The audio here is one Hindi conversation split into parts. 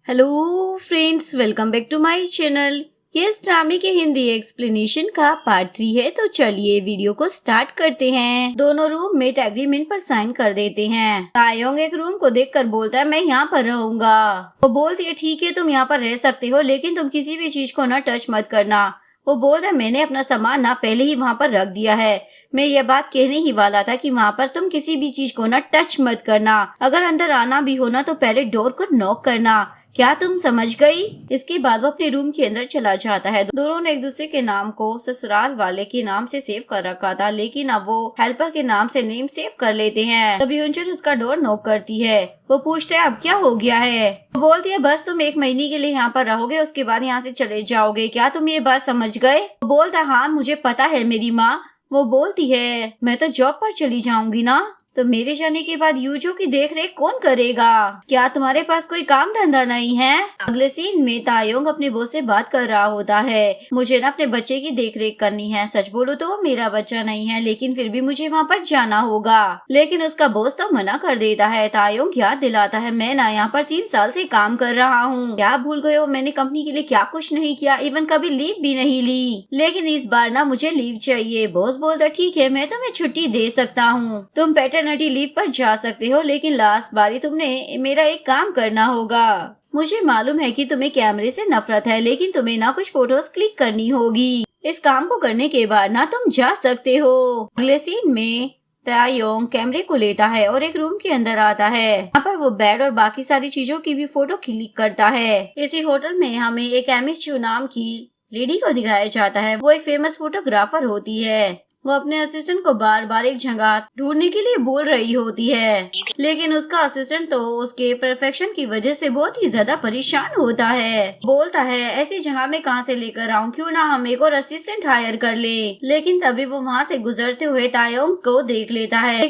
Hello friends, welcome back to my channel. ये इस ड्रामे के हिंदी एक्सप्लेनेशन का पार्ट 3 है। तो चलिए वीडियो को स्टार्ट करते हैं। दोनों रूममेट एग्रीमेंट पर साइन कर देते हैं। तायोंग एक रूम को देखकर बोलता है, मैं यहाँ पर रहूंगा। वो बोलती है, ठीक है तुम यहाँ पर रह सकते हो, लेकिन तुम किसी भी चीज को ना टच मत करना। वो बोलता है, मैंने अपना सामान ना पहले ही वहाँ पर रख दिया है। मैं ये बात कहने ही वाला था कि वहाँ पर तुम किसी भी चीज को ना टच मत करना। अगर अंदर आना भी हो ना तो पहले डोर को नॉक करना। क्या तुम समझ गई? इसके बाद वो अपने रूम के अंदर चला जाता है। दोनों ने एक दूसरे के नाम को ससुराल वाले के नाम से सेव कर रखा था, लेकिन अब वो हेल्पर के नाम से नेम सेव कर लेते हैं। तभी यूनचन उसका डोर नॉक करती है। वो पूछते है, अब क्या हो गया है? वो बोलती है, बस तुम 1 महीने के लिए यहाँ पर रहोगे, उसके बाद यहाँ से चले जाओगे। क्या तुम ये बात समझ गए? वो बोलता है, हाँ मुझे पता है मेरी माँ। वो बोलती है, मैं तो जॉब पर चली जाऊंगी ना, तो मेरे जाने के बाद यूजो की देख रेख कौन करेगा? क्या तुम्हारे पास कोई काम धंधा नहीं है? अगले सीन में तायोंग अपने बॉस से बात कर रहा होता है। मुझे ना अपने बच्चे की देख रेख करनी है। सच बोलो तो वो मेरा बच्चा नहीं है, लेकिन फिर भी मुझे वहाँ पर जाना होगा। लेकिन उसका बॉस तो मना कर देता है। तायोंग याद दिलाता है, मैं ना यहाँ पर 3 साल से काम कर रहा हूँ। क्या भूल गए हो? मैंने कंपनी के लिए क्या कुछ नहीं किया, इवन कभी लीव भी नहीं ली। लेकिन इस बार ना मुझे लीव चाहिए। बॉस बोलता, ठीक है मैं तुम्हें छुट्टी दे सकता हूँ, तुम पैटर्निटी लीव पर जा सकते हो, लेकिन लास्ट बारी तुमने मेरा एक काम करना होगा। मुझे मालूम है कि तुम्हें कैमरे से नफरत है, लेकिन तुम्हें ना कुछ फोटोज क्लिक करनी होगी। इस काम को करने के बाद ना तुम जा सकते हो। अगले सीन में तायोंग कैमरे को लेता है और एक रूम के अंदर आता है। यहाँ पर वो बेड और बाकी सारी चीजों की भी फोटो क्लिक करता है। इसी होटल में हमें एक एमिस चू नाम की लेडी को दिखाया जाता है। वो एक फेमस फोटोग्राफर होती है। वो अपने असिस्टेंट को बार बार एक जगह ढूंढने के लिए बोल रही होती है, लेकिन उसका असिस्टेंट तो उसके परफेक्शन की वजह से बहुत ही ज्यादा परेशान होता है। बोलता है, ऐसी जगह में कहाँ से लेकर आऊँ, क्यों ना हम एक और असिस्टेंट हायर कर ले। लेकिन तभी वो वहाँ से गुजरते हुए तायोंग को देख लेता है।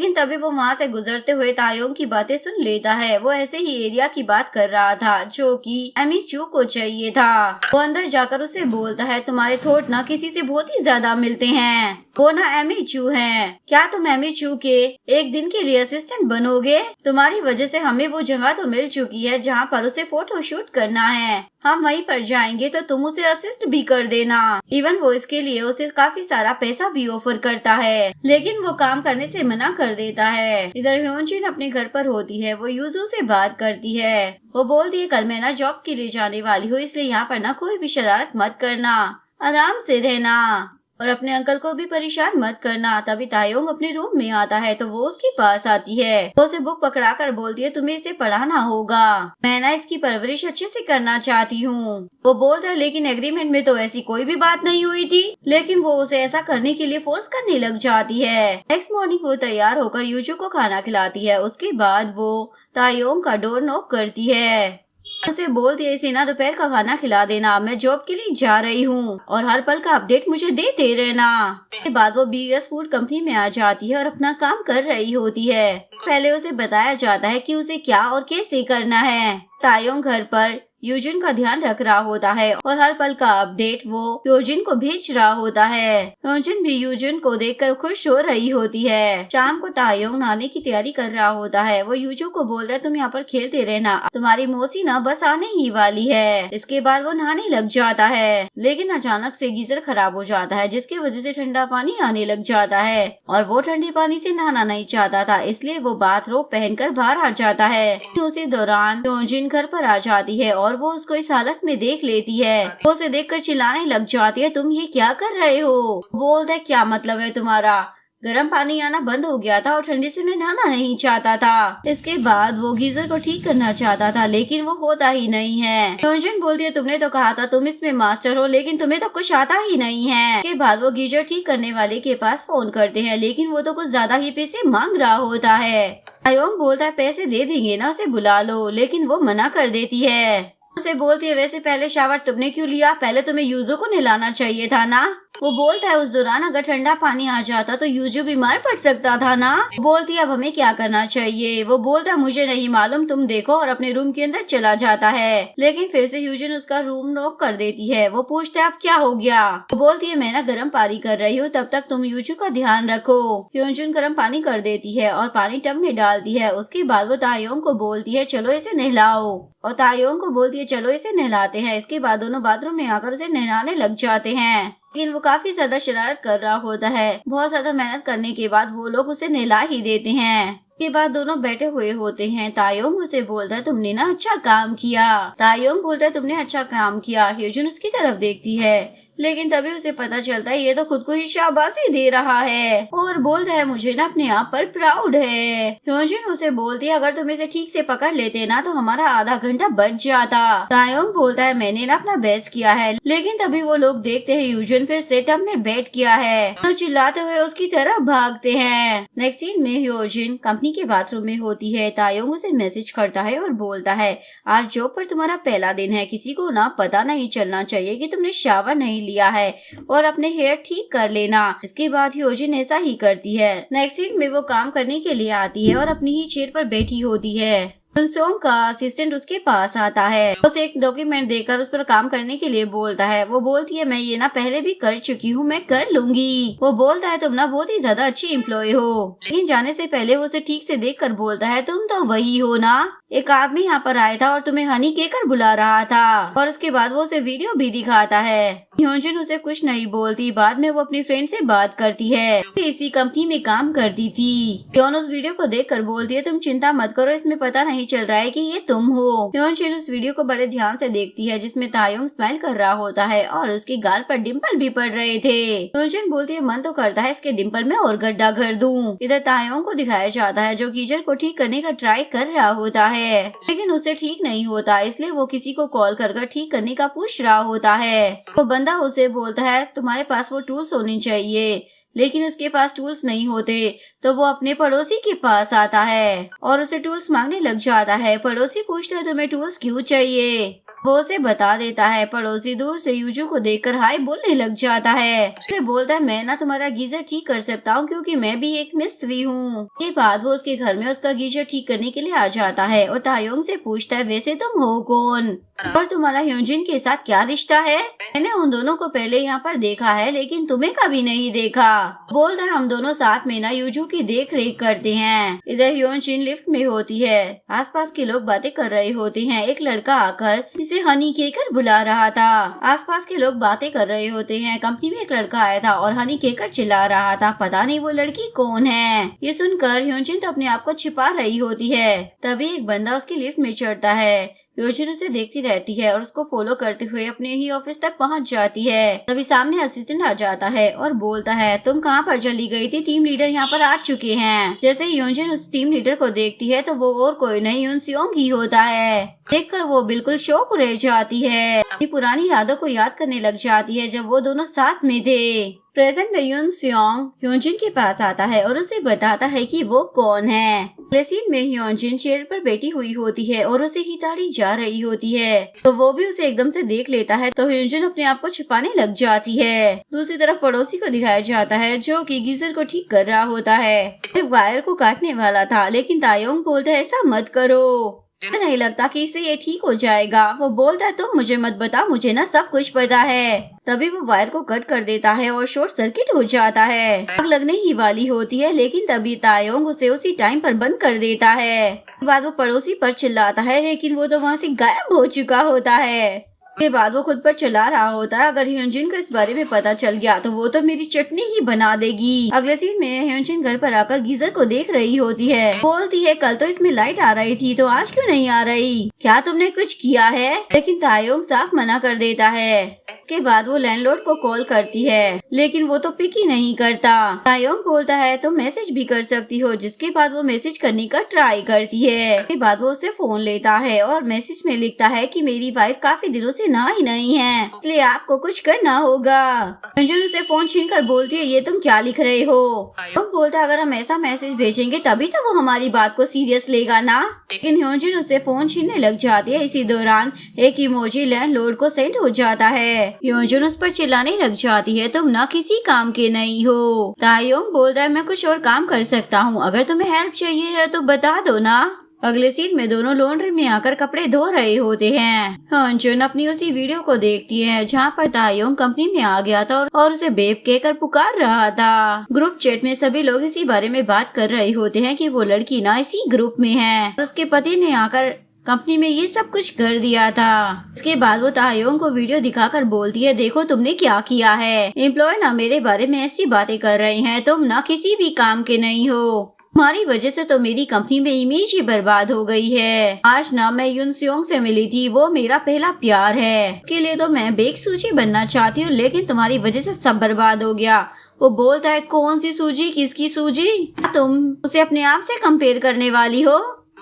की बातें सुन लेता है। वो ऐसे ही एरिया की बात कर रहा था जो कि एमी चू को चाहिए था। वो अंदर जाकर उसे बोलता है, तुम्हारे थॉट ना किसी से बहुत ही ज्यादा मिलते हैं। वो ना एमी चू है। क्या तुम एमी चू के एक दिन के लिए असिस्टेंट बनोगे? तुम्हारी वजह से हमें वो जगह तो मिल चुकी है जहाँ पर उसे फोटो शूट करना है। हम वहीं पर जाएंगे तो तुम उसे असिस्ट भी कर देना। इवन वो इसके लिए उसे काफी सारा पैसा भी ऑफर करता है, लेकिन वो काम करने से मना कर देता है। इधर ह्योनजिन अपने घर पर होती है। वो यूजू से बात करती है। वो बोलती है, कल मैं ना जॉब के लिए जाने वाली हूँ, इसलिए यहाँ पर ना कोई भी शरारत मत करना, आराम से रहना और अपने अंकल को भी परेशान मत करना। तभी तायोंग अपने रूम में आता है तो वो उसके पास आती है। वो उसे बुक पकड़ा कर बोलती है, तुम्हें इसे पढ़ाना होगा, मैं ना इसकी परवरिश अच्छे से करना चाहती हूँ। वो बोलता है, लेकिन एग्रीमेंट में तो ऐसी कोई भी बात नहीं हुई थी। लेकिन वो उसे ऐसा करने के लिए फोर्स करने लग जाती है। नेक्स्ट मॉर्निंग वो तैयार होकर यूजू को खाना खिलाती है। उसके बाद वो तायोंग का डोर नॉक करती है। उसे बोलती है, इसे ना दोपहर का खाना खिला देना, मैं जॉब के लिए जा रही हूँ और हर पल का अपडेट मुझे देते रहना। उसके बाद वो बीएस फूड कंपनी में आ जाती है और अपना काम कर रही होती है। पहले उसे बताया जाता है कि उसे क्या और कैसे करना है। तायोंग घर पर यूजिन का ध्यान रख रहा होता है और हर पल का अपडेट वो यूजिन को भेज रहा होता है। यूजिन भी यूजिन को देखकर खुश हो रही होती है। शाम को तायोंग नहाने की तैयारी कर रहा होता है। वो यूजो को बोल रहा है, तुम यहाँ पर खेलते रहना, तुम्हारी मौसी ना बस आने ही वाली है। इसके बाद वो नहाने लग जाता है, लेकिन अचानक से गीजर खराब हो जाता है, जिसकी वजह से ठंडा पानी आने लग जाता है और वो ठंडे पानी से नहाना नहीं चाहता था, इसलिए वो बाथरोब पहनकर बाहर आ जाता है। उसी दौरान यूजिन घर पर आ जाती है और वो उसको इस हालत में देख लेती है। वो उसे देखकर चिल्लाने लग जाती है, तुम ये क्या कर रहे हो? बोलता है, क्या मतलब है तुम्हारा? गर्म पानी आना बंद हो गया था और ठंडी से मैं नहाना नहीं चाहता था। इसके बाद वो गीजर को ठीक करना चाहता था, लेकिन वो होता ही नहीं है। यूजिन बोलती है, तुमने तो कहा था तुम इसमें मास्टर हो, लेकिन तुम्हें तो कुछ आता ही नहीं है। इसके बाद वो गीजर ठीक करने वाले के पास फोन करते हैं, लेकिन वो तो कुछ ज्यादा ही पैसे मांग रहा होता है। तायोंग बोलता है, पैसे दे देंगे ना, उसे बुला लो, लेकिन वो मना कर देती है। उसे बोलती है, वैसे पहले शावर तुमने क्यों लिया? पहले तुम्हें यूजो को नहलाना चाहिए था ना। वो बोलता है उस दौरान अगर ठंडा पानी आ जाता तो यूजू बीमार पड़ सकता था ना। वो बोलती है अब हमें क्या करना चाहिए। वो बोलता है मुझे नहीं मालूम, तुम देखो, और अपने रूम के अंदर चला जाता है। लेकिन फिर से यूजिन उसका रूम लॉक कर देती है। वो पूछता है अब क्या हो गया। वो बोलती है मैं ना गर्म पानी कर रही हूँ, तब तक तुम यूजू का ध्यान रखो। यूजिन गर्म पानी कर देती है और पानी टब में डालती है। उसके बाद वो तायोंग को बोलती है चलो इसे नहलाओ, और तायोंग को बोलती है चलो इसे नहलाते हैं। इसके बाद दोनों बाथरूम में आकर उसे नहलाने लग जाते हैं। लेकिन वो काफी ज्यादा शरारत कर रहा होता है। बहुत ज्यादा मेहनत करने के बाद वो लोग उसे नहला ही देते हैं। के बाद दोनों बैठे हुए होते हैं। तायोंग उसे बोलता है तुमने ना अच्छा काम किया। तायोंग बोलता है तुमने अच्छा काम किया। ह्योजन उसकी तरफ देखती है, लेकिन तभी उसे पता चलता है ये तो खुद को ही शाबाशी दे रहा है और बोलता है मुझे ना अपने आप पर प्राउड है। ह्योजन उसे बोलती है अगर तुम इसे ठीक से पकड़ लेते ना तो हमारा आधा घंटा बच जाता। तायोंग बोलता है मैंने ना अपना बेस्ट किया है। लेकिन तभी वो लोग देखते हैं ह्योजन फिर से टब में बैठ किया है तो चिल्लाते हुए उसकी तरफ भागते हैं। नेक्स्ट सीन में ह्योजन कंपनी के बाथरूम में होती है। तायोंग उसे मैसेज करता है और बोलता है आज जॉब पर तुम्हारा पहला दिन है, किसी को ना पता नहीं चलना चाहिए कि तुमने शावर नहीं लिया है और अपने हेयर ठीक कर लेना। इसके बाद ह्योजन ऐसा ही करती है। नेक्स्ट सीन में वो काम करने के लिए आती है और अपनी ही चेयर पर बैठी होती है। युनसोंग का असिस्टेंट उसके पास आता है, उसे एक डॉक्यूमेंट देकर उस पर काम करने के लिए बोलता है। वो बोलती है मैं ये ना पहले भी कर चुकी हूँ, मैं कर लूंगी। वो बोलता है तुम ना बहुत ही ज्यादा अच्छी एम्प्लॉय हो। लेकिन जाने से पहले वो उसे ठीक से देखकर बोलता है तुम तो वही हो ना, एक आदमी यहाँ पर आया था और तुम्हें हनी कहकर बुला रहा था। और उसके बाद वो उसे वीडियो भी दिखाता है। ह्योजन उसे कुछ नहीं बोलती। बाद में वो अपनी फ्रेंड से बात करती है, इसी कंपनी में काम करती थी। ह्योन उस वीडियो को देखकर बोलती है तुम चिंता मत करो, इसमें पता नहीं चल रहा है कि ये तुम हो। ह्योजन उस वीडियो को बड़े ध्यान से देखती है जिसमें तायोंग स्माइल कर रहा होता है और उसके गाल पर डिम्पल भी पड़ रहे थे। ह्योजन बोलती है मन तो करता है इसके डिम्पल में और गड्ढा कर दूं। इधर तायोंग को दिखाया जाता है जो गीजर को ठीक करने का ट्राई कर रहा होता है, लेकिन उससे ठीक नहीं होता, इसलिए वो किसी को कॉल कर ठीक करने का पूछ रहा होता है। वो बंदा उसे बोलता है तुम्हारे पास वो टूल्स होने चाहिए, लेकिन उसके पास टूल्स नहीं होते। तो वो अपने पड़ोसी के पास आता है और उसे टूल्स मांगने लग जाता है। पड़ोसी पूछता है तुम्हें टूल्स क्यों चाहिए। वो उसे बता देता है। पड़ोसी दूर से यूजू को देखकर हाय बोलने लग जाता है। उसे बोलता है मैं ना तुम्हारा गीजर ठीक कर सकता हूँ क्योंकि मैं भी एक मिस्त्री हूँ। के बाद वो उसके घर में उसका गीजर ठीक करने के लिए आ जाता है और तायोंग से पूछता है वैसे तुम हो कौन और तुम्हारा ह्योजन के साथ क्या रिश्ता है। मैंने उन दोनों को पहले यहाँ पर देखा है लेकिन तुम्हें कभी नहीं देखा। बोलता है हम दोनों साथ में ना यूजू की देख रेख करते हैं। इधर ह्योजन लिफ्ट में होती है। आसपास के लोग बातें कर रहे होते हैं। एक लड़का आकर इसे हनी कहकर बुला रहा था। आसपास के लोग बातें कर रहे होते हैं। कंपनी में एक लड़का आया था और हनी कहकर चिल्ला रहा था, पता नहीं वो लड़की कौन है। ये सुनकर ह्योजन तो अपने आप को छिपा रही होती है। तभी एक बंदा उसकी लिफ्ट में चढ़ता है। ह्योजन उसे देखती रहती है और उसको फॉलो करते हुए अपने ही ऑफिस तक पहुंच जाती है। तभी सामने असिस्टेंट आ जाता है और बोलता है तुम कहां पर चली गई थी, टीम लीडर यहाँ पर आ चुके हैं। जैसे ही ह्योजन उस टीम लीडर को देखती है तो वो और कोई नहीं युनसोंग ही होता है। देखकर वो बिल्कुल शौक रह जाती है। अपनी पुरानी यादों को याद करने लग जाती है जब वो दोनों साथ में थे। प्रेजेंट में युनसोंग ह्योजन के पास आता है और उसे बताता है कि वो कौन है। अगले सीन में ह्योजन चेयर पर बैठी हुई होती है और उसे हिताड़ी जा रही होती है तो वो भी उसे एकदम से देख लेता है तो ह्योजन अपने आप को छिपाने लग जाती है। दूसरी तरफ पड़ोसी को दिखाया जाता है जो कि गीजर को ठीक कर रहा होता है। वायर को काटने वाला था लेकिन तायोंग बोलता है ऐसा मत करो, नहीं लगता कि इससे ये ठीक हो जाएगा। वो बोलता है तुम मुझे मत बताओ, मुझे ना सब कुछ पता है। तभी वो वायर को कट कर देता है और शॉर्ट सर्किट हो जाता है। आग लगने ही वाली होती है लेकिन तभी तायोंग उसे उसी टाइम पर बंद कर देता है। बाद वो पड़ोसी पर चिल्लाता है लेकिन वो तो वहाँ से गायब हो चुका होता है। के बाद वो खुद पर चला रहा होता है। अगर ह्योजन को इस बारे में पता चल गया तो वो तो मेरी चटनी ही बना देगी। अगले सीन में ह्योजन घर पर आकर गीजर को देख रही होती है। बोलती है कल तो इसमें लाइट आ रही थी तो आज क्यों नहीं आ रही, क्या तुमने कुछ किया है। लेकिन तायोंग साफ मना कर देता है। इसके बाद वो लैंडलॉर्ड को कॉल करती है लेकिन वो तो पिक ही नहीं करता। तायोंग बोलता है तुम मैसेज भी कर सकती हो, जिसके बाद वो मैसेज करने का ट्राई करती है। इसके बाद वो उससे फोन लेता है और मैसेज में लिखता है कि मेरी वाइफ काफी दिनों से ना ही नहीं है, इसलिए आपको कुछ करना होगा। ह्योजन उसे फोन छीनकर बोलती है ये तुम क्या लिख रहे हो। तुम बोलता है अगर हम ऐसा मैसेज भेजेंगे तभी तो वो हमारी बात को सीरियस लेगा ना। लेकिन ह्योजन उसे फोन छीनने लग जाती है। इसी दौरान एक इमोजी लैंडलॉर्ड को सेंड हो जाता है। योंजुन उस पर चिल्लाने लग जाती है, तुम ना किसी काम के नहीं हो। तायोंग बोलता है, मैं कुछ और काम कर सकता हूँ, अगर तुम्हें हेल्प चाहिए है तो बता दो ना। अगले सीन में दोनों लॉन्ड्री में आकर कपड़े धो रहे होते हैं। योंजुन अपनी उसी वीडियो को देखती है जहाँ पर तायोंग कंपनी में आ गया था और उसे बेब कहकर पुकार रहा था। ग्रुप चैट में सभी लोग इसी बारे में बात कर रहे होते हैं कि वो लड़की ना इसी ग्रुप में है। उसके पति ने आकर कंपनी में ये सब कुछ कर दिया था। इसके बाद वो तायोंग को वीडियो दिखाकर बोलती है, देखो तुमने क्या किया है। एम्प्लॉय ना मेरे बारे में ऐसी बातें कर रहे हैं, तुम ना किसी भी काम के नहीं हो। तुम्हारी वजह से तो मेरी कंपनी में इमेज ही बर्बाद हो गई है। आज ना मैं युन सियोंग से मिली थी, वो मेरा पहला प्यार है। इसके लिए तो मैं बेक सूजी बनना चाहती हूँ, लेकिन तुम्हारी वजह से सब बर्बाद हो गया। वो बोलता है, कौन सी सूजी, किसकी सूजी? तुम उसे अपने आप से कंपेयर करने वाली हो?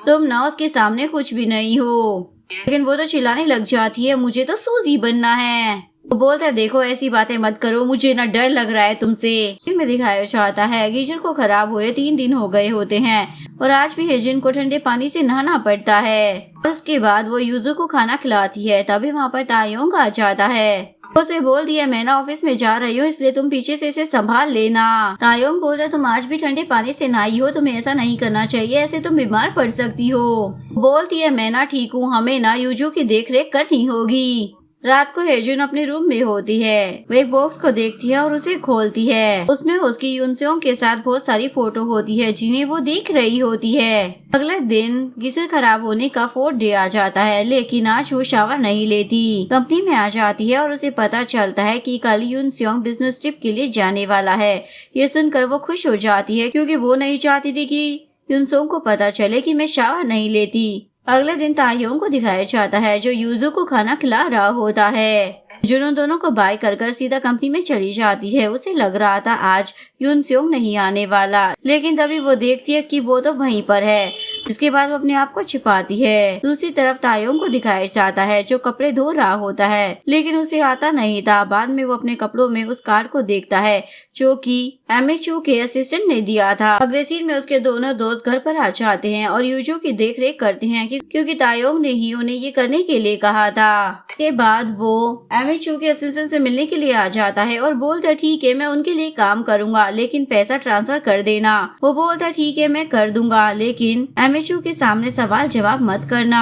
तुम ना उसके सामने कुछ भी नहीं हो। लेकिन वो तो चिल्लाने लग जाती है, मुझे तो सूजी बनना है। वो बोलता है, देखो ऐसी बातें मत करो, मुझे ना डर लग रहा है तुमसे। फिल्म में दिखाया जाता है गीजर को खराब हुए 3 दिन हो गए होते हैं और आज भी हेजिन को ठंडे पानी से नहाना पड़ता है। और उसके बाद वो यूजू को खाना खिलाती है। तभी वहाँ पर तायोंग आ जाता है। उसे बोल दिया, मैं ना ऑफिस में जा रही हूँ, इसलिए तुम पीछे से इसे संभाल लेना। तायोंग बोलता है, तुम आज भी ठंडे पानी से नहाई हो, तुम्हें ऐसा नहीं करना चाहिए, ऐसे तुम बीमार पड़ सकती हो। बोलती है, मैं ना ठीक हूँ, हमें ना यूजू की देख रेख करनी होगी। रात को हेजुन अपने रूम में होती है। वो एक बॉक्स को देखती है और उसे खोलती है। उसमें उसकी युनसेओंग के साथ बहुत सारी फोटो होती है जिन्हें वो देख रही होती है। अगले दिन गीजर खराब होने का 4th डे आ जाता है, लेकिन आज वो शावर नहीं लेती। कंपनी में आ जाती है और उसे पता चलता है कि कल युनसेओंग बिजनेस ट्रिप के लिए जाने वाला है। ये सुनकर वो खुश हो जाती है क्योंकि वो नहीं चाहती थी कि युनसेओंग को पता चले कि मैं शावर नहीं लेती। अगले दिन तायोंग को दिखाया जाता है जो यूजू को खाना खिला रहा होता है। जुनून दोनों को बाय कर सीधा कंपनी में चली जाती है। उसे लग रहा था आज युनसेओंग नहीं आने वाला, लेकिन तभी वो देखती है कि वो तो वहीं पर है। इसके बाद वो अपने आप को छिपाती है। दूसरी तरफ तायोंग को दिखाया जाता है जो कपड़े धो रहा होता है, लेकिन उसे आता नहीं था। बाद में वो अपने कपड़ों में उस कार्ड को देखता है जो कि एमिचू के असिस्टेंट ने दिया था। अगले सीन में उसके दोनों दोस्त घर पर आ जाते हैं और यूजू की देख रेख करते हैं क्योंकि तायोंग ने ही उन्हें ये करने के लिए कहा था। के बाद वो एमिचू के असिस्टेंट से मिलने के लिए आ जाता है और बोलता है, ठीक है मैं उनके लिए काम करूंगा, लेकिन पैसा ट्रांसफर कर देना। वो बोलता है, ठीक है मैं कर दूंगा, लेकिन एमिचू के सामने सवाल जवाब मत करना।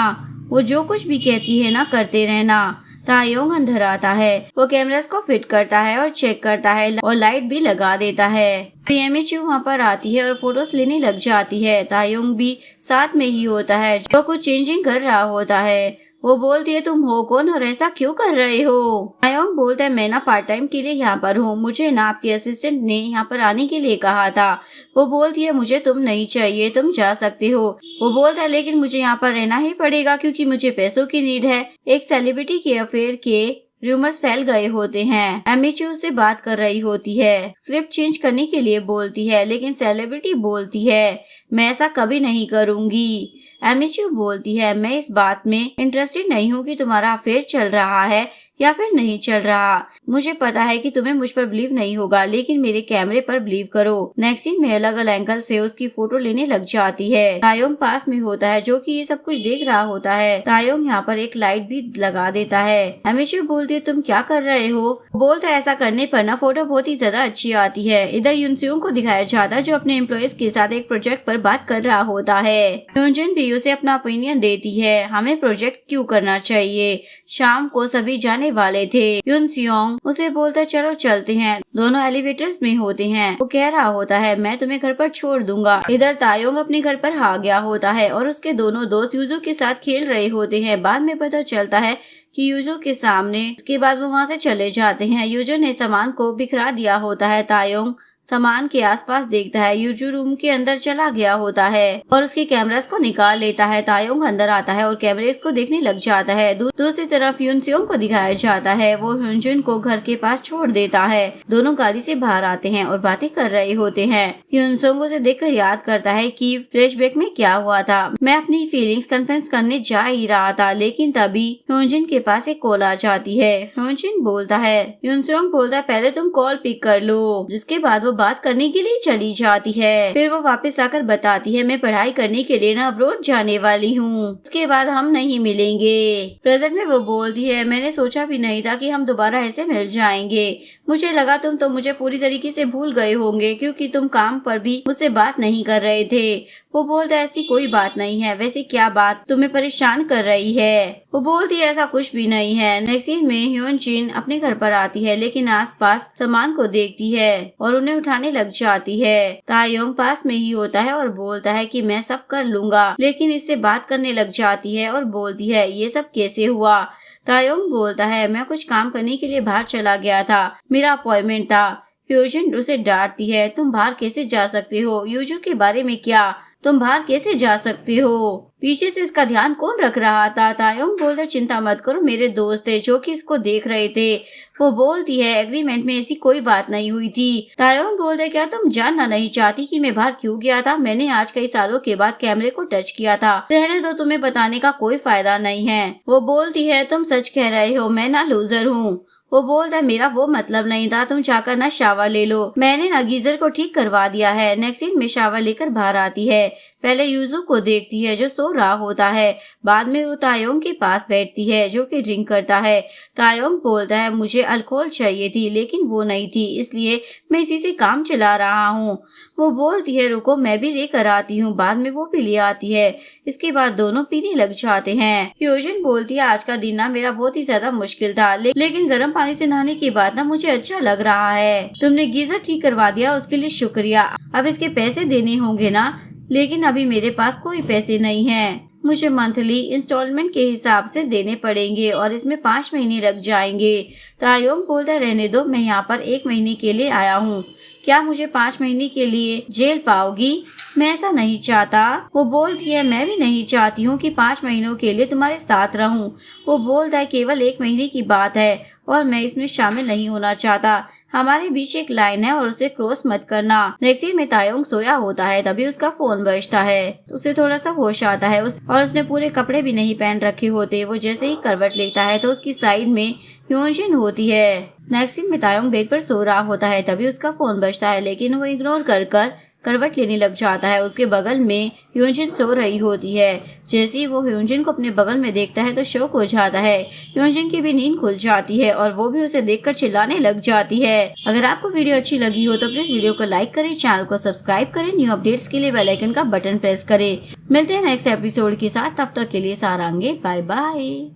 वो जो कुछ भी कहती है ना करते रहना। तायोंग अंदर आता है। वो कैमरास को फिट करता है और चेक करता है और लाइट भी लगा देता है। एमिचू वहाँ पर आती है और फोटोज लेने लग जाती है। तायोंग भी साथ में ही होता है जो कुछ चेंजिंग कर रहा होता है। वो बोलती है, तुम हो कौन और ऐसा क्यों कर रहे हो? तायोंग बोलता है, मैं ना पार्ट टाइम के लिए यहाँ पर हूँ, मुझे ना आपके असिस्टेंट ने यहाँ पर आने के लिए कहा था। वो बोलती है, मुझे तुम नहीं चाहिए, तुम जा सकते हो। वो बोलता है, लेकिन मुझे यहाँ पर रहना ही पड़ेगा क्योंकि मुझे पैसों की नीड है। एक सेलिब्रिटी के अफेयर के रूमर्स फैल गए होते हैं। एमिचू से बात कर रही होती है, स्क्रिप्ट चेंज करने के लिए बोलती है, लेकिन सेलिब्रिटी बोलती है, मैं ऐसा कभी नहीं करूँगी। एमिचू बोलती है, मैं इस बात में इंटरेस्टेड नहीं हूँ कि तुम्हारा अफेयर चल रहा है या फिर नहीं चल रहा। मुझे पता है कि तुम्हें मुझ पर बिलीव नहीं होगा, लेकिन मेरे कैमरे पर बिलीव करो। नेक्स्ट सीन में अलग अलग एंगल से उसकी फोटो लेने लग जाती है। तायोंग पास में होता है जो कि ये सब कुछ देख रहा होता है। तायोंग यहाँ पर एक लाइट भी लगा देता है। एमिचू बोलती है, तुम क्या कर रहे हो? बोलता है, ऐसा करने पर ना फोटो बहुत ही ज्यादा अच्छी आती है। इधर युनसेओंग को दिखाया जाता है जो अपने एम्प्लॉयज के साथ एक प्रोजेक्ट पर बात कर रहा होता है। योंजुन भी उसे अपना ओपिनियन देती है, हमें प्रोजेक्ट क्यों करना चाहिए। शाम को सभी जाने वाले थे। युनसेओंग उसे बोलता है, चलो चलते हैं। दोनों एलिवेटर्स में होते हैं। वो कह रहा होता है, मैं तुम्हें घर पर छोड़ दूंगा। इधर तायोंग अपने घर पर आ गया होता है और उसके दोनों दोस्त यूजू के साथ खेल रहे होते हैं। बाद में पता चलता है कि यूजू के सामने। इसके बाद वो वहाँ से चले जाते हैं। यूजू ने सामान को बिखरा दिया होता है। तायोंग सामान के आसपास देखता है। यूजू रूम के अंदर चला गया होता है और उसके कैमरास को निकाल लेता है। तायोंग अंदर आता है और कैमरेस को देखने लग जाता है। दूसरी तरफ युनसेओंग को दिखाया जाता है। वो युनजुन को घर के पास छोड़ देता है। दोनों गाड़ी से बाहर आते हैं और बातें कर रहे होते हैं। युनसेओंग उसे देखकर याद करता है कि फ्लैशबैक में क्या हुआ था। मैं अपनी फीलिंग्स कन्फेस करने जा ही रहा था, लेकिन तभी युनजुन के पास एक कॉल आ जाती है। युनजुन बोलता है, युनसेओंग बोलता है, पहले तुम कॉल पिक कर लो। जिसके बाद वो बात करने के लिए चली जाती है। फिर वो वापस आकर बताती है मैं पढ़ाई करने के लिए ना अब्रॉड जाने वाली हूँ, उसके बाद हम नहीं मिलेंगे। प्रेजेंट में वो बोलती है मैंने सोचा भी नहीं था कि हम दोबारा ऐसे मिल जाएंगे। मुझे लगा तुम तो मुझे पूरी तरीके से भूल गए होंगे क्योंकि तुम काम पर भी मुझसे बात नहीं कर रहे थे। वो बोलता है ऐसी कोई बात नहीं है, वैसे क्या बात तुम्हें परेशान कर रही है? वो बोलती है ऐसा कुछ भी नहीं है। नेक्स्ट सीन में ह्यून जिन अपने घर पर आती है लेकिन आसपास सामान को देखती है और उन्हें उठाने लग जाती है। तायोंग पास में ही होता है और बोलता है कि मैं सब कर लूंगा, लेकिन इससे बात करने लग जाती है और बोलती है ये सब कैसे हुआ? तायोंग बोलता है मैं कुछ काम करने के लिए बाहर चला गया था, मेरा अपॉइंटमेंट था। ह्यूजिन उसे डांटती है तुम बाहर कैसे जा सकते हो? यूजू के बारे में क्या? तुम बाहर कैसे जा सकते हो? पीछे से इसका ध्यान कौन रख रहा था? तायोंग बोलता चिंता मत करो, मेरे दोस्त थे जो कि इसको देख रहे थे। वो बोलती है एग्रीमेंट में ऐसी कोई बात नहीं हुई थी। तायोंग बोलता क्या तुम जानना नहीं चाहती कि मैं बाहर क्यों गया था? मैंने आज कई सालों के बाद कैमरे को टच किया था। रहने दो, तुम्हें बताने का कोई फायदा नहीं है। वो बोलती है तुम सच कह रहे हो, मैं ना लूजर हूँ। वो बोलता है मेरा वो मतलब नहीं था, तुम जाकर ना शावर ले लो, मैंने ना गीजर को ठीक करवा दिया है। नेक्स्ट सीन में शावर लेकर बाहर आती है। पहले यूजू को देखती है जो सो रहा होता है, बाद में वो तायोंग के पास बैठती है जो कि ड्रिंक करता है। तायोंग बोलता है मुझे अल्कोहल चाहिए थी लेकिन वो नहीं थी, इसलिए मैं इसी से काम चला रहा हूँ। वो बोलती है रुको मैं भी लेकर आती हूँ, बाद में वो भी ले आती है। इसके बाद दोनों पीने लग जाते हैं। ह्यूजिन बोलती है आज का दिन ना मेरा बहुत ही ज्यादा मुश्किल था, लेकिन गर्म पानी से नहाने के बाद ना मुझे अच्छा लग रहा है। तुमने गीजर ठीक करवा दिया उसके लिए शुक्रिया। अब इसके पैसे देने होंगे ना, लेकिन अभी मेरे पास कोई पैसे नहीं हैं। मुझे मंथली इंस्टॉलमेंट के हिसाब से देने पड़ेंगे और इसमें 5 महीने लग जाएंगे। तायोंग बोलता रहने दो, मैं यहाँ पर 1 महीने के लिए आया हूँ, क्या मुझे 5 महीने के लिए जेल पाओगी? मैं ऐसा नहीं चाहता। वो बोलती है मैं भी नहीं चाहती हूँ कि 5 महीनों के लिए तुम्हारे साथ रहूं। वो बोलता है केवल 1 महीने की बात है और मैं इसमें शामिल नहीं होना चाहता। हमारे बीच एक लाइन है और उसे क्रॉस मत करना। नेक्स्ट सीन में तायोंग सोया होता है, तभी उसका फोन बजता है तो उसे थोड़ा सा होश आता है और उसने पूरे कपड़े भी नहीं पहन रखे होते। वो जैसे ही करवट लेता है तो उसकी साइड में ह्यूजिन होती है। नेक्स्ट सीन में तायोंग बेड पर सो रहा होता है, तभी उसका फोन बजता है लेकिन वो इग्नोर कर करवट लेने लग जाता है। उसके बगल में ह्यूजिन सो रही होती है। जैसे ही वो ह्यूजिन को अपने बगल में देखता है तो शौक हो जाता है। ह्यूजिन की भी नींद खुल जाती है और वो भी उसे देखकर चिल्लाने लग जाती है। अगर आपको वीडियो अच्छी लगी हो तो प्लीज वीडियो को लाइक करें, चैनल को सब्सक्राइब करें, न्यू अपडेट्स के लिए बेल आइकन का बटन प्रेस करें। मिलते हैं नेक्स्ट एपिसोड के साथ, तब तक के लिए सारांगे, बाय बाय।